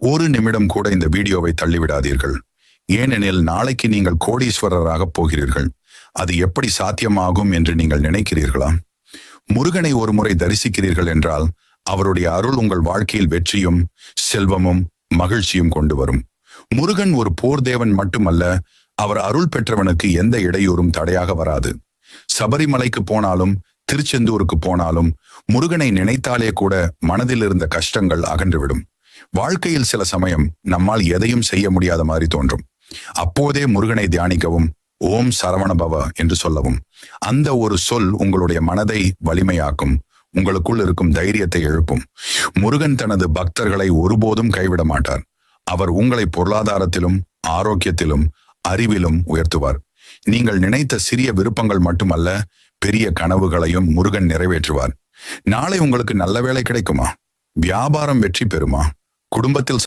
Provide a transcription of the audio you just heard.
ஒரு நிமிடம் கூட இந்த வீடியோவை தள்ளிவிடாதீர்கள். ஏனெனில் நாளைக்கு நீங்கள் கோடீஸ்வரராக போகிறீர்கள். அது எப்படி சாத்தியமாகும் என்று நீங்கள் நினைக்கிறீர்களா? முருகனை ஒருமுறை தரிசிக்கிறீர்கள் என்றால் அவருடைய அருள் உங்கள் வாழ்க்கையில் வெற்றியும் செல்வமும் மகிழ்ச்சியும் கொண்டு வரும். முருகன் ஒரு போர் தேவன் மட்டுமல்ல, அவர் அருள் பெற்றவனுக்கு எந்த இடையூறும் தடையாக வராது. சபரிமலைக்கு போனாலும் திருச்செந்தூருக்கு போனாலும் முருகனை நினைத்தாலே கூட மனதில் இருந்த கஷ்டங்கள் அகன்றுவிடும். வாழ்க்கையில் சில சமயம் நம்மால் எதையும் செய்ய முடியாத மாதிரி தோன்றும். அப்போதே முருகனை தியானிக்கவும், ஓம் சரவணபவ என்று சொல்லவும். அந்த ஒரு சொல் உங்களுடைய மனதை வலிமையாக்கும், உங்களுக்குள் இருக்கும் தைரியத்தை எழுப்பும். முருகன் தனது பக்தர்களை ஒருபோதும் கைவிட மாட்டார். அவர் உங்களை பொருளாதாரத்திலும் ஆரோக்கியத்திலும் அறிவிலும் உயர்த்துவார். நீங்கள் நினைத்த சிறிய விருப்பங்கள் மட்டுமல்ல, பெரிய கனவுகளையும் முருகன் நிறைவேற்றுவார். நாளை உங்களுக்கு நல்ல வேலை கிடைக்குமா? வியாபாரம் வெற்றி பெறுமா? குடும்பத்தில்